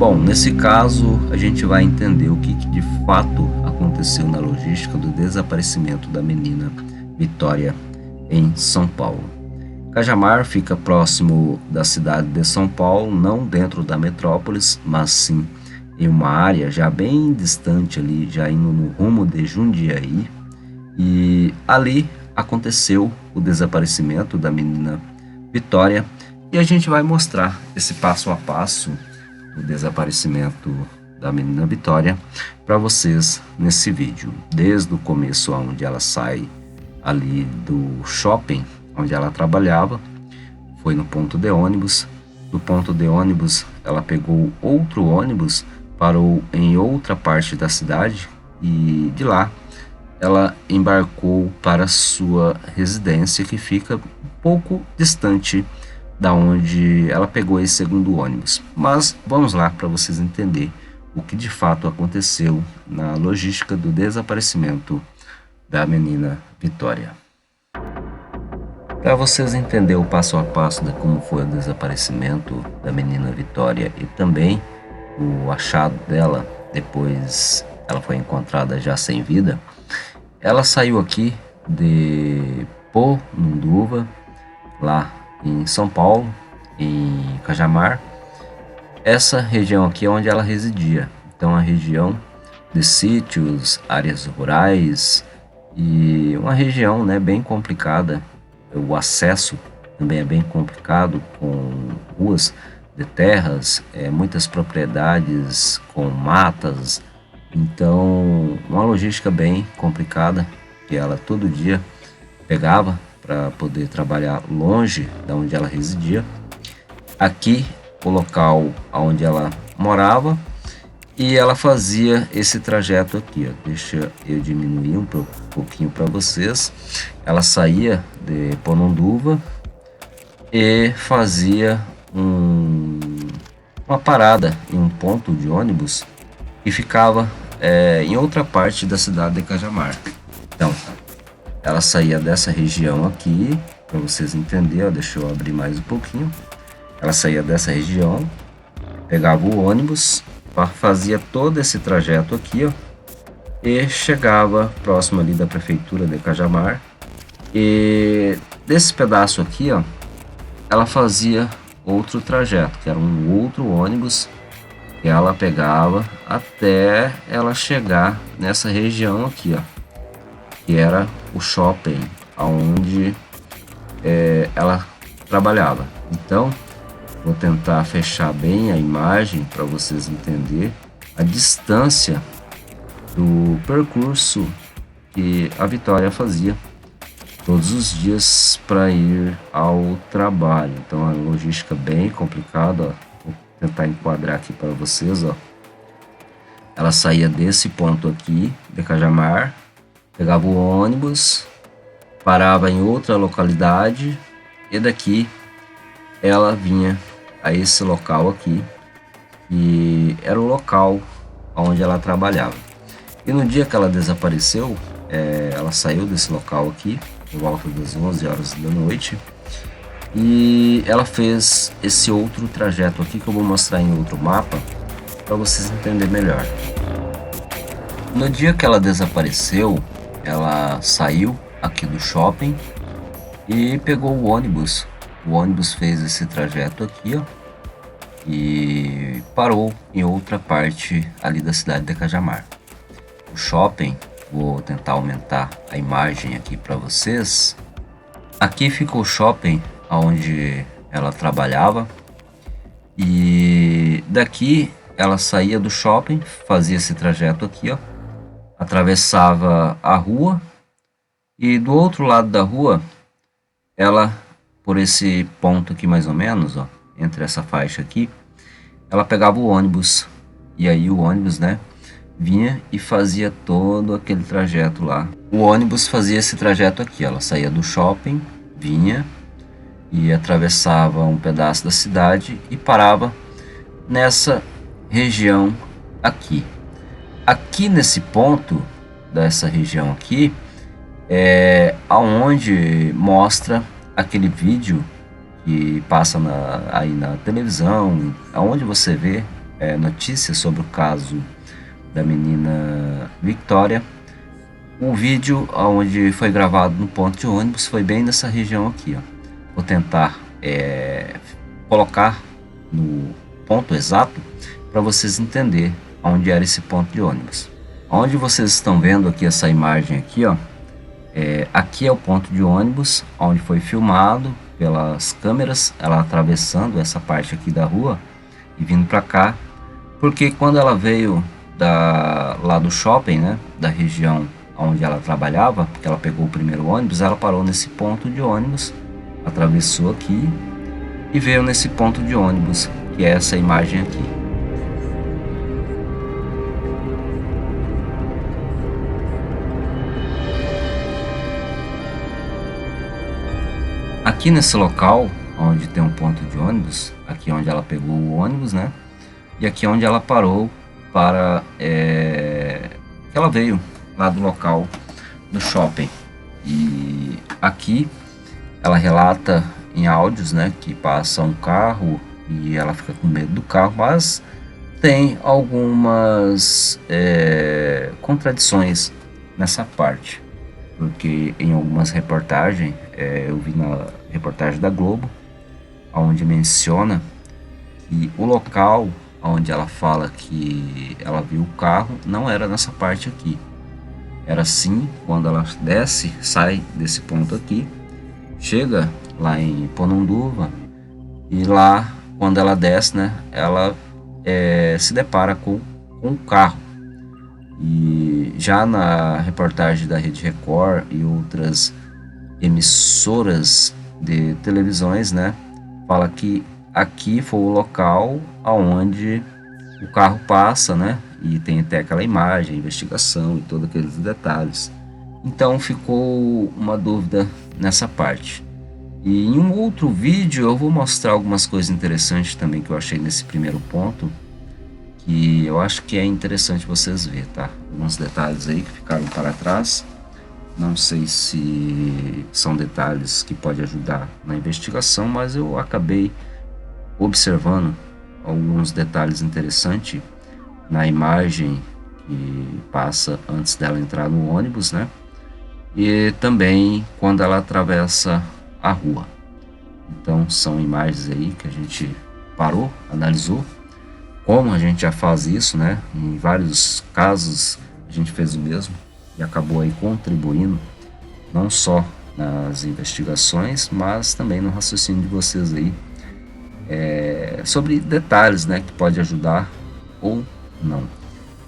Bom, nesse caso a gente vai entender o que de fato aconteceu na logística do desaparecimento da menina Vitória em São Paulo. Cajamar fica próximo da cidade de São Paulo, não dentro da metrópolis, mas sim em uma área já bem distante ali, já indo no rumo de Jundiaí, e ali aconteceu o desaparecimento da menina Vitória, e a gente vai mostrar esse passo a passo do desaparecimento da menina Vitória para vocês nesse vídeo, desde o começo, onde ela sai ali do shopping onde ela trabalhava, foi no ponto de ônibus. Do ponto de ônibus ela pegou outro ônibus, parou em outra parte da cidade e de lá ela embarcou para sua residência, que fica um pouco distante da onde ela pegou esse segundo ônibus. Mas vamos lá para vocês entenderem o que de fato aconteceu na logística do desaparecimento da menina Vitória. Para vocês entenderem o passo a passo de como foi o desaparecimento da menina Vitória e também o achado dela, depois ela foi encontrada já sem vida, ela saiu aqui de Pomunduva, lá em São Paulo, em Cajamar. Essa região aqui é onde ela residia, então a região de sítios, áreas rurais, e uma região, né, bem complicada. O acesso também é bem complicado, com ruas de terras, muitas propriedades com matas, então uma logística bem complicada, que ela todo dia pegava para poder trabalhar longe da onde ela residia. Aqui o local onde ela morava, e ela fazia esse trajeto aqui, ó. Deixa eu diminuir um pouquinho para vocês. Ela saía de Pomunduva e fazia uma parada em um ponto de ônibus que ficava em outra parte da cidade de Cajamar. Então, ela saía dessa região aqui, para vocês entenderem, ó. Deixa eu abrir mais um pouquinho. Ela saía dessa região, pegava o ônibus, fazia todo esse trajeto aqui, ó, e chegava próximo ali da prefeitura de Cajamar. E desse pedaço aqui, ó, ela fazia outro trajeto, que era um outro ônibus que ela pegava até ela chegar nessa região aqui, ó, que era o shopping onde ela trabalhava. Então vou tentar fechar bem a imagem para vocês entenderem a distância do percurso que a Vitória fazia todos os dias para ir ao trabalho. Então a logística bem complicada, ó. Vou tentar enquadrar aqui para vocês, ó. Ela saía desse ponto aqui de Cajamar, pegava o ônibus, parava em outra localidade e daqui ela vinha a esse local aqui, e era o local onde ela trabalhava. E no dia que ela desapareceu, ela saiu desse local aqui por volta das 11 horas da noite, e ela fez esse outro trajeto aqui que eu vou mostrar em outro mapa para vocês entenderem melhor. No dia que ela desapareceu, ela saiu aqui do shopping e pegou o ônibus. O ônibus fez esse trajeto aqui, ó, e parou em outra parte ali da cidade de Cajamar. O shopping, vou tentar aumentar a imagem aqui para vocês. Aqui fica o shopping onde ela trabalhava, e daqui ela saía do shopping, fazia esse trajeto aqui, ó, atravessava a rua, e do outro lado da rua ela, por esse ponto aqui mais ou menos, ó, entre essa faixa aqui, ela pegava o ônibus, e aí o ônibus, né, vinha e fazia todo aquele trajeto lá. O ônibus fazia esse trajeto aqui, ela saía do shopping, vinha e atravessava um pedaço da cidade e parava nessa região aqui. Aqui nesse ponto dessa região aqui é aonde mostra aquele vídeo que passa aí na televisão, aonde você vê notícias sobre o caso da menina Victoria. O vídeo onde foi gravado no ponto de ônibus foi bem nessa região aqui, ó. Vou tentar colocar no ponto exato para vocês entenderem onde era esse ponto de ônibus. Onde vocês estão vendo aqui essa imagem aqui, ó, aqui é o ponto de ônibus onde foi filmado pelas câmeras, ela atravessando essa parte aqui da rua e vindo para cá, porque quando ela veio lá do shopping, né, da região onde ela trabalhava, porque ela pegou o primeiro ônibus, ela parou nesse ponto de ônibus, atravessou aqui e veio nesse ponto de ônibus, que é essa imagem aqui. Aqui nesse local, onde tem um ponto de ônibus, aqui onde ela pegou o ônibus, né? E aqui onde ela parou para... ela veio lá do local do shopping. E aqui ela relata em áudios, né, que passa um carro e ela fica com medo do carro, mas tem algumas contradições nessa parte, porque em algumas reportagens, eu vi na reportagem da Globo, onde menciona que o local onde ela fala que ela viu o carro não era nessa parte aqui. Era sim quando ela desce, sai desse ponto aqui, chega lá em Ponunduva, e lá quando ela desce, né, ela se depara com um carro. E já na reportagem da Rede Record e outras emissoras de televisões, né, fala que aqui foi o local aonde o carro passa, né, e tem até aquela imagem, investigação e todos aqueles detalhes. Então ficou uma dúvida nessa parte. E em um outro vídeo eu vou mostrar algumas coisas interessantes também que eu achei nesse primeiro ponto, que eu acho que é interessante vocês verem, tá? Alguns detalhes aí que ficaram para trás. Não sei se são detalhes que podem ajudar na investigação, mas eu acabei observando alguns detalhes interessantes na imagem que passa antes dela entrar no ônibus, né? E também quando ela atravessa a rua. Então são imagens aí que a gente parou, analisou, como a gente já faz isso, né? Em vários casos a gente fez o mesmo e acabou aí contribuindo não só nas investigações, mas também no raciocínio de vocês aí sobre detalhes, né, que pode ajudar ou não.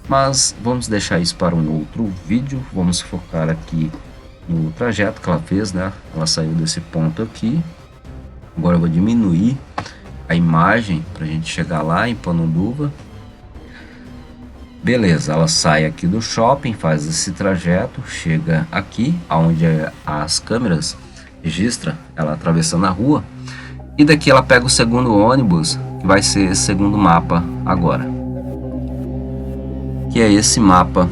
Mas vamos deixar isso para um outro vídeo. Vamos focar aqui no trajeto que ela fez, né? Ela saiu desse ponto aqui. Agora eu vou diminuir a imagem para a gente chegar lá em Ponunduva. Beleza, ela sai aqui do shopping, faz esse trajeto, chega aqui, onde as câmeras registram ela atravessando a rua. E daqui ela pega o segundo ônibus, que vai ser esse segundo mapa agora, que é esse mapa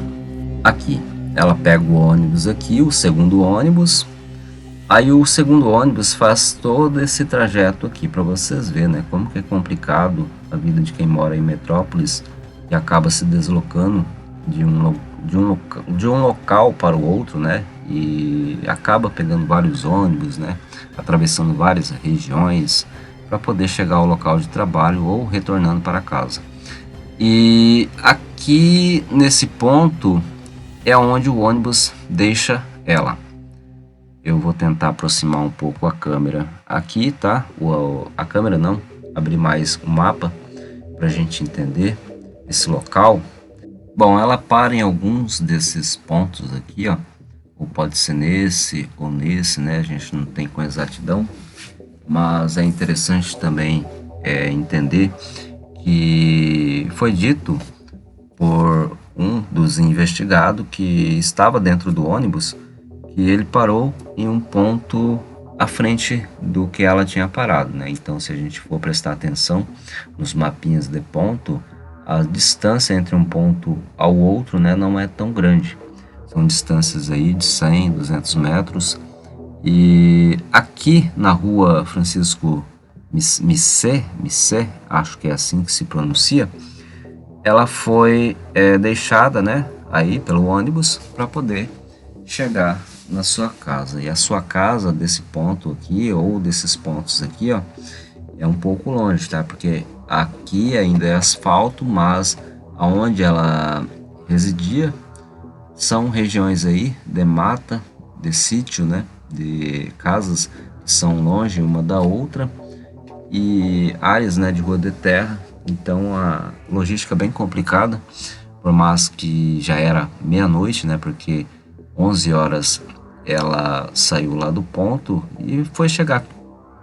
aqui. Ela pega o ônibus aqui, o segundo ônibus. Aí o segundo ônibus faz todo esse trajeto aqui para vocês verem, né, como que é complicado a vida de quem mora em metrópolis e acaba se deslocando de um local para o outro, né, e acaba pegando vários ônibus, né, atravessando várias regiões para poder chegar ao local de trabalho ou retornando para casa. E aqui nesse ponto é onde o ônibus deixa ela. Eu vou tentar aproximar um pouco a câmera aqui, tá? A câmera não, abrir mais o mapa para a gente entender esse local. Bom, ela para em alguns desses pontos aqui, ó. Ou pode ser nesse ou nesse, né? A gente não tem com exatidão, mas é interessante também entender que foi dito por um dos investigados que estava dentro do ônibus que ele parou em um ponto à frente do que ela tinha parado, né? Então, se a gente for prestar atenção nos mapinhas de ponto, a distância entre um ponto ao outro, né, não é tão grande. São distâncias aí de 100, 200 metros. E aqui na rua Francisco Missé, acho que é assim que se pronuncia, ela foi deixada, né, aí pelo ônibus para poder chegar na sua casa. E a sua casa desse ponto aqui ou desses pontos aqui, ó, é um pouco longe, tá? Porque aqui ainda é asfalto, mas aonde ela residia são regiões aí de mata, de sítio, né? De casas que são longe uma da outra e áreas, né, de rua de terra. Então a logística é bem complicada, por mais que já era meia-noite, né? Porque 11 horas ela saiu lá do ponto e foi chegar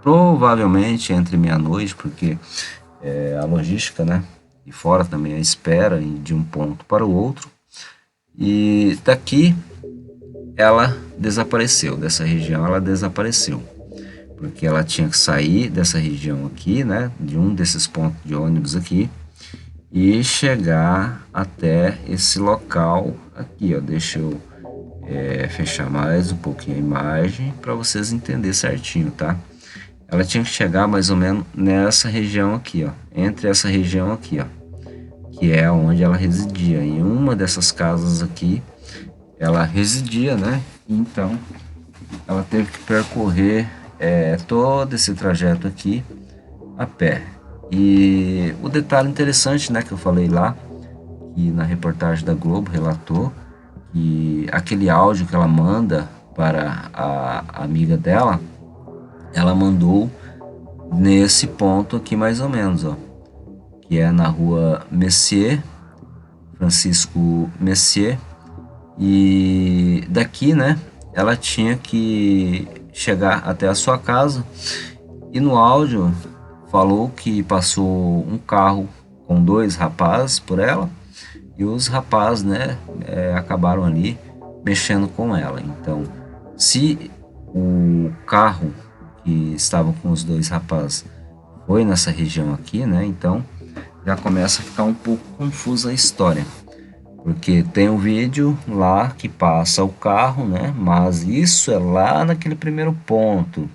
provavelmente entre meia-noite, porque a logística, né? E fora também a espera de um ponto para o outro. E daqui ela desapareceu, dessa região ela desapareceu, porque ela tinha que sair dessa região aqui, né? De um desses pontos de ônibus aqui e chegar até esse local aqui, ó. Deixa eu fechar mais um pouquinho a imagem para vocês entenderem certinho, tá? Ela tinha que chegar mais ou menos nessa região aqui, ó, entre essa região aqui, ó, que é onde ela residia. Em uma dessas casas aqui, ela residia, né? Então, ela teve que percorrer todo esse trajeto aqui a pé. E o detalhe interessante, né, que eu falei lá, que na reportagem da Globo relatou, que aquele áudio que ela manda para a amiga dela, ela mandou nesse ponto aqui mais ou menos, ó, que é na rua Messier, Francisco Messier, e daqui, né, ela tinha que chegar até a sua casa e no áudio falou que passou um carro com dois rapazes por ela e os rapazes, né, acabaram ali mexendo com ela. Então, se o carro que estava com os dois rapazes foi nessa região aqui, né, então já começa a ficar um pouco confusa a história. Porque tem um vídeo lá que passa o carro, né? Mas isso é lá naquele primeiro ponto,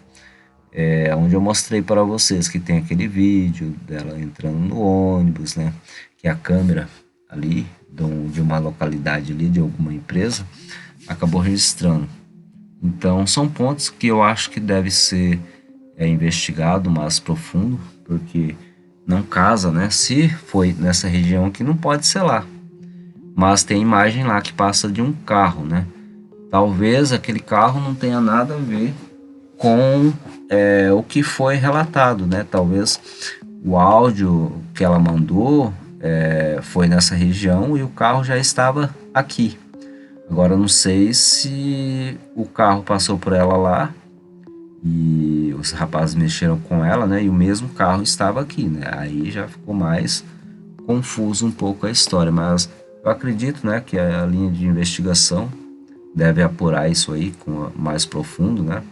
onde eu mostrei para vocês que tem aquele vídeo dela entrando no ônibus, né? Que a câmera ali de uma localidade ali, de alguma empresa, acabou registrando. Então são pontos que eu acho que deve ser investigado mais profundo, porque não casa, né? Se foi nessa região aqui, não pode ser lá. Mas tem imagem lá que passa de um carro, né? Talvez aquele carro não tenha nada a ver com o que foi relatado, né? Talvez o áudio que ela mandou foi nessa região e o carro já estava aqui. Agora eu não sei se o carro passou por ela lá e os rapazes mexeram com ela, né? E o mesmo carro estava aqui, né? Aí já ficou mais confuso um pouco a história, mas eu acredito, né, que a linha de investigação deve apurar isso aí com mais profundo, né?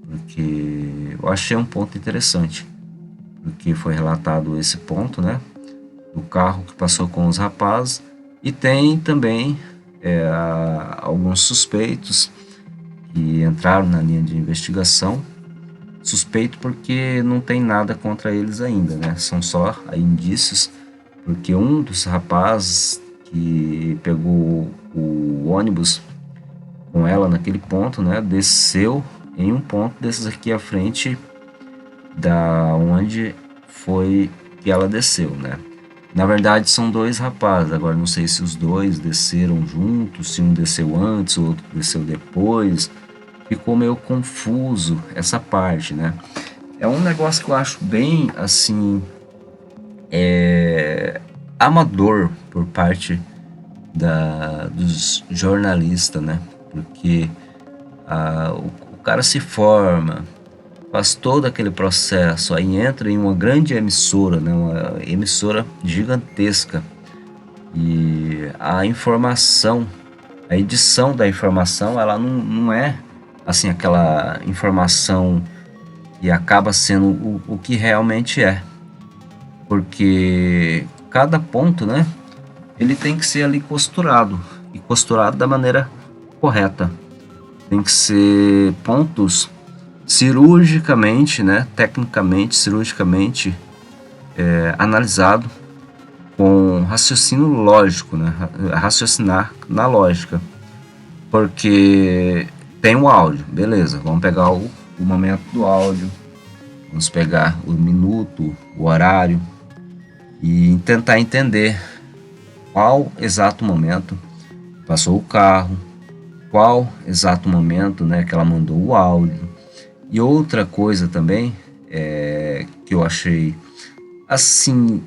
Porque eu achei um ponto interessante, porque foi relatado esse ponto, né, do carro que passou com os rapazes e tem também alguns suspeitos que entraram na linha de investigação. Suspeito porque não tem nada contra eles ainda, né? São só indícios, porque um dos rapazes que pegou o ônibus com ela naquele ponto, né, desceu em um ponto desses aqui à frente da onde foi que ela desceu, né? Na verdade são dois rapazes, agora não sei se os dois desceram juntos, se um desceu antes, o outro desceu depois. Ficou meio confuso essa parte, né? É um negócio que eu acho bem assim amador por parte dos jornalistas, né? Porque o cara se forma, faz todo aquele processo, aí entra em uma grande emissora, né? Uma emissora gigantesca e a informação, a edição da informação, ela não é assim aquela informação que acaba sendo o que realmente é, porque cada ponto, né, ele tem que ser ali costurado e costurado da maneira correta. Tem que ser pontos cirurgicamente, né, tecnicamente, cirurgicamente analisado com raciocínio lógico, né? Raciocinar na lógica. Porque tem um áudio, beleza, vamos pegar o momento do áudio, vamos pegar o minuto, o horário e tentar entender qual exato momento passou o carro, qual exato momento, né, que ela mandou o áudio. E outra coisa também que eu achei assim,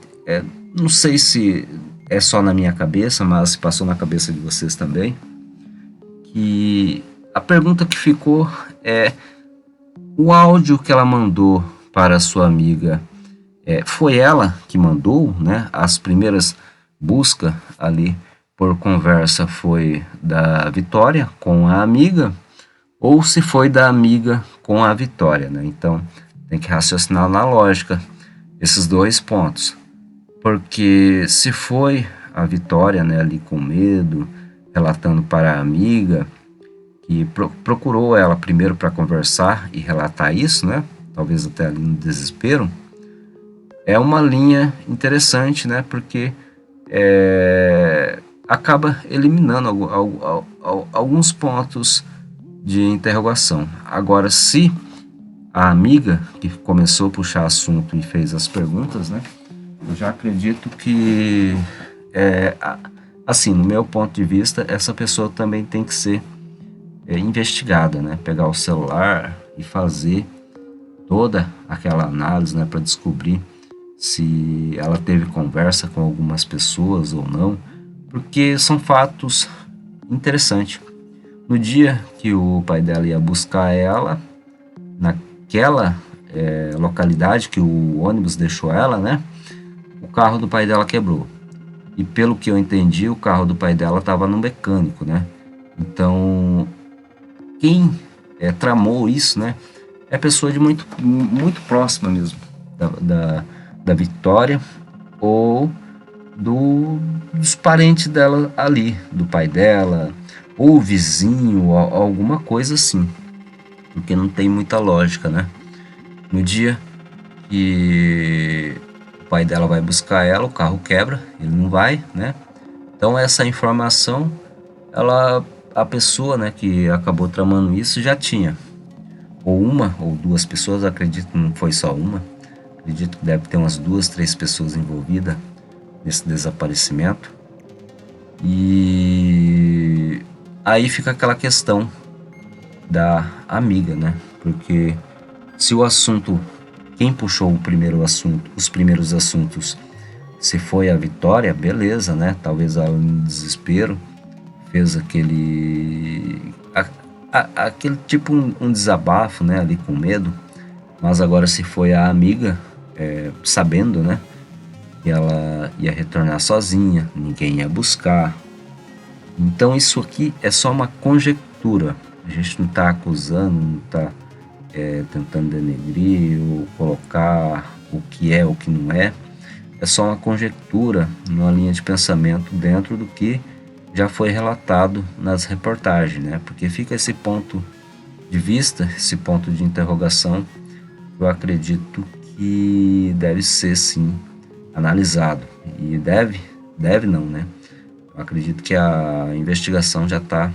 não sei se é só na minha cabeça, mas passou na cabeça de vocês também, que a pergunta que ficou é: o áudio que ela mandou para a sua amiga, foi ela que mandou, né? As primeiras buscas ali por conversa foi da Vitória com a amiga, ou se foi da amiga com a Vitória, né? Então tem que raciocinar na lógica esses dois pontos, porque se foi a Vitória, né, ali com medo, relatando para a amiga, que procurou ela primeiro para conversar e relatar isso, né? Talvez até ali no desespero. É uma linha interessante, né? Porque acaba eliminando alguns pontos de interrogação. Agora, se a amiga que começou a puxar assunto e fez as perguntas, né? Eu já acredito que, assim, no meu ponto de vista, essa pessoa também tem que ser investigada, né? Pegar o celular e fazer toda aquela análise, né, para descobrir se ela teve conversa com algumas pessoas ou não, porque são fatos interessantes. No dia que o pai dela ia buscar ela, naquela localidade que o ônibus deixou ela, né, o carro do pai dela quebrou. E pelo que eu entendi, o carro do pai dela estava no mecânico, né? Então, quem tramou isso, né, é pessoa de muito próxima mesmo da Vitória, ou dos parentes dela ali, do pai dela, ou vizinho, ou alguma coisa assim, porque não tem muita lógica, né? No dia que o pai dela vai buscar ela, o carro quebra, ele não vai, né? Então essa informação, a pessoa, né, que acabou tramando isso já tinha, ou uma ou duas pessoas, acredito que não foi só uma, acredito que deve ter umas 2, 3 pessoas envolvidas nesse desaparecimento. E aí fica aquela questão da amiga, né? Porque se o assunto, quem puxou o primeiro assunto, os primeiros assuntos, se foi a Vitória, beleza, né? Talvez ela no desespero fez aquele tipo um desabafo, né, ali com medo. Mas agora se foi a amiga, sabendo, né, que ela ia retornar sozinha, ninguém ia buscar. Então isso aqui é só uma conjectura. A gente não está acusando, não está tentando denegrir ou colocar o que é, o que não é. É só uma conjectura, uma linha de pensamento dentro do que já foi relatado nas reportagens, né? Porque fica esse ponto de vista, esse ponto de interrogação, eu acredito que deve ser sim analisado. E deve não, né? Eu acredito que a investigação já está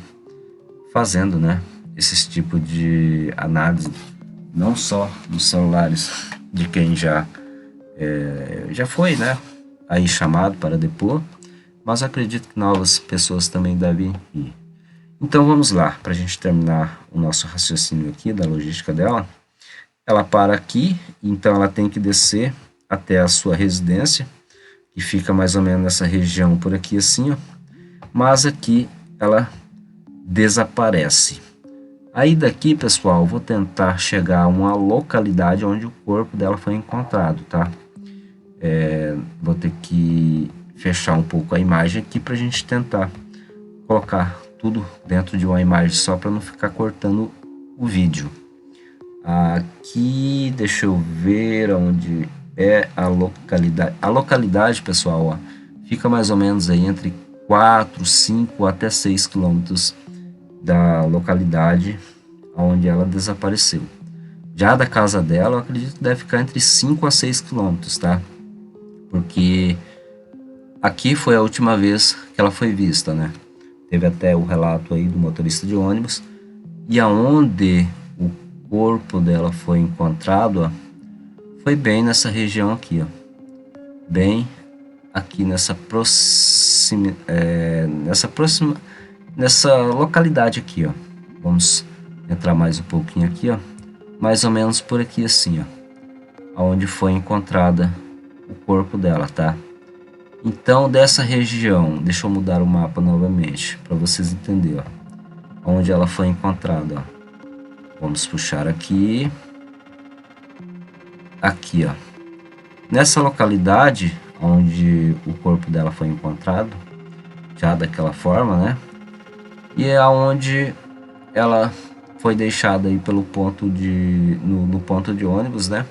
fazendo, né, esse tipo de análise, não só nos celulares de quem já foi, né, aí chamado para depor, mas acredito que novas pessoas também devem ir. Então vamos lá, para a gente terminar o nosso raciocínio aqui da logística dela. Ela para aqui, então ela tem que descer até a sua residência, que fica mais ou menos nessa região por aqui assim, ó. Mas aqui ela desaparece. Aí daqui, pessoal, vou tentar chegar a uma localidade onde o corpo dela foi encontrado, tá? Vou ter que fechar um pouco a imagem aqui para a gente tentar colocar tudo dentro de uma imagem só para não ficar cortando o vídeo. Aqui, deixa eu ver onde é a localidade. A localidade, pessoal, ó, fica mais ou menos aí entre 4, 5 até 6 quilômetros da localidade onde ela desapareceu. Já da casa dela, eu acredito que deve ficar entre 5 a 6 quilômetros, tá? Porque Aqui foi a última vez que ela foi vista, né? Teve até o relato aí do motorista de ônibus. E aonde o corpo dela foi encontrado, ó, foi bem nessa região aqui, ó. Bem aqui nessa localidade aqui, ó. Vamos entrar mais um pouquinho aqui, ó. Mais ou menos por aqui assim, ó. Onde foi encontrada o corpo dela, tá? Então, dessa região, deixa eu mudar o mapa novamente para vocês entenderem, ó, onde ela foi encontrada, ó. Vamos puxar aqui, ó. Nessa localidade onde o corpo dela foi encontrado, já daquela forma, né? E é onde ela foi deixada aí pelo ponto no ponto de ônibus, né?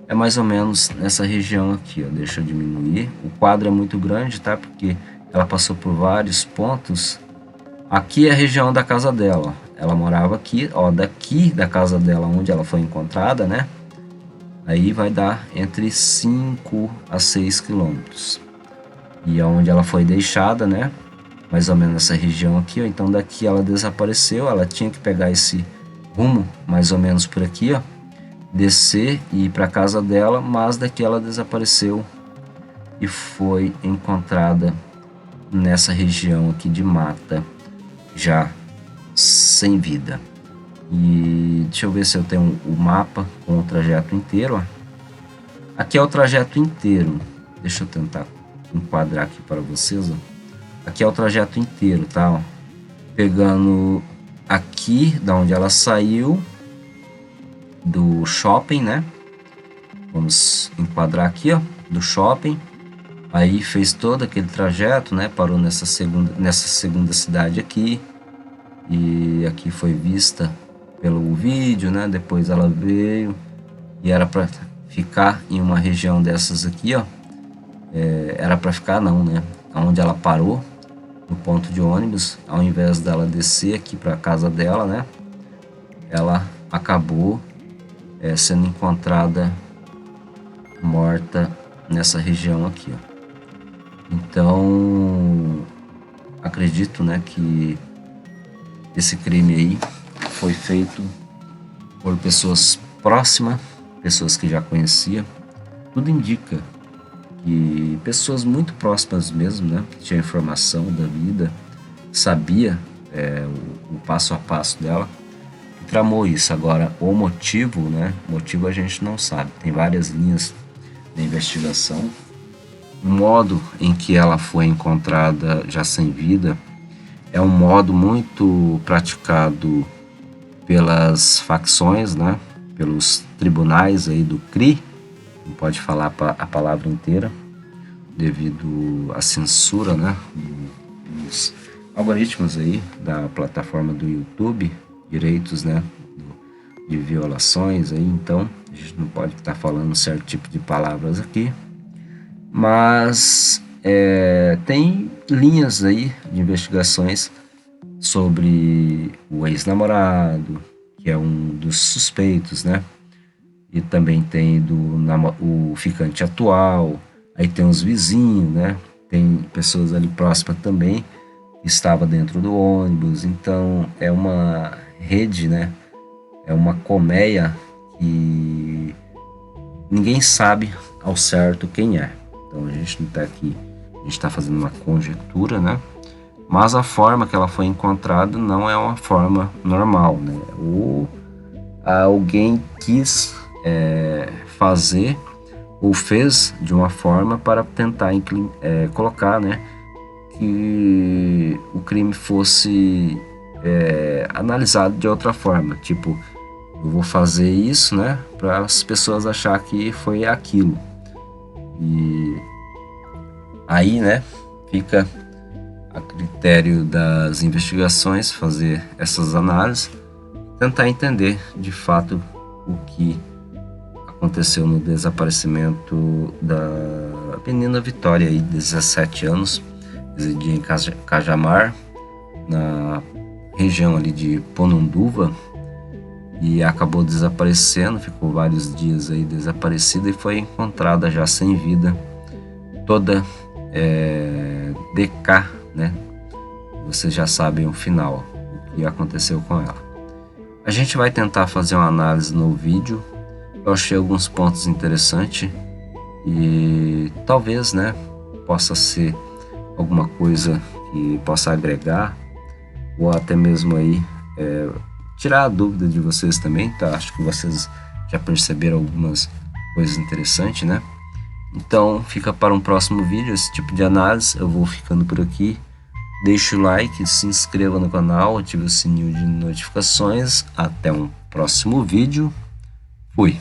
É mais ou menos nessa região aqui, ó. Deixa eu diminuir. O quadro é muito grande, tá? Porque ela passou por vários pontos. Aqui é a região da casa dela. Ela morava aqui, ó. Daqui da casa dela, onde ela foi encontrada, né? Aí vai dar entre 5 a 6 quilômetros. E aonde ela foi deixada, né? Mais ou menos nessa região aqui, ó. Então daqui ela desapareceu. Ela tinha que pegar esse rumo, mais ou menos por aqui, ó. Descer e ir para casa dela, mas daqui ela desapareceu e foi encontrada nessa região aqui de mata, já sem vida. E deixa eu ver se eu tenho o mapa com o trajeto inteiro, ó. Aqui é o trajeto inteiro. Deixa eu tentar enquadrar aqui para vocês, ó. Aqui é o trajeto inteiro, tá? Ó. Pegando aqui da onde ela saiu do shopping, né? Vamos enquadrar aqui, ó, do shopping. Aí fez todo aquele trajeto, né? Parou nessa segunda cidade aqui. E aqui foi vista pelo vídeo, né? Depois ela veio e era para ficar em uma região dessas aqui, ó. Era para ficar não, né? Onde ela parou no ponto de ônibus, ao invés dela descer aqui para casa dela, né? Ela acabou sendo encontrada morta nessa região aqui, ó. Então acredito, né, que esse crime aí foi feito por pessoas próximas, pessoas que já conhecia. Tudo indica que pessoas muito próximas mesmo, né, que tinha informação da vida, sabia o passo a passo dela, tramou isso. Agora, o motivo, né? O motivo a gente não sabe. Tem várias linhas de investigação. O modo em que ela foi encontrada já sem vida é um modo muito praticado pelas facções, né? Pelos tribunais aí do CRI. Não pode falar a palavra inteira devido à censura, né? Dos algoritmos aí da plataforma do YouTube, direitos, né, de violações aí, então a gente não pode estar falando certo tipo de palavras aqui, mas tem linhas aí de investigações sobre o ex-namorado, que é um dos suspeitos, né, e também tem o ficante atual, aí tem os vizinhos, né, tem pessoas ali próximas também que estava dentro do ônibus. Então é uma rede, né? É uma colmeia que ninguém sabe ao certo quem é. Então a gente não está aqui, a gente está fazendo uma conjectura, né? Mas a forma que ela foi encontrada não é uma forma normal, né? Ou alguém quis fazer ou fez de uma forma para tentar colocar, né, que o crime fosse analisado de outra forma. Tipo, eu vou fazer isso, né, para as pessoas achar que foi aquilo. E aí, né, fica a critério das investigações fazer essas análises, tentar entender de fato o que aconteceu no desaparecimento da menina Vitória, aí, 17 anos, residia em Cajamar, na região ali de Ponunduva, e acabou desaparecendo, ficou vários dias aí desaparecida e foi encontrada já sem vida, toda DK, né? Vocês já sabem o final, o que aconteceu com ela. A gente vai tentar fazer uma análise no vídeo. Eu achei alguns pontos interessantes e talvez, né, possa ser alguma coisa que possa agregar ou até mesmo aí tirar a dúvida de vocês também, tá? Acho que vocês já perceberam algumas coisas interessantes, né? Então fica para um próximo vídeo esse tipo de análise. Eu vou ficando por aqui. Deixe o like, se inscreva no canal, ative o sininho de notificações. Até um próximo vídeo. Fui!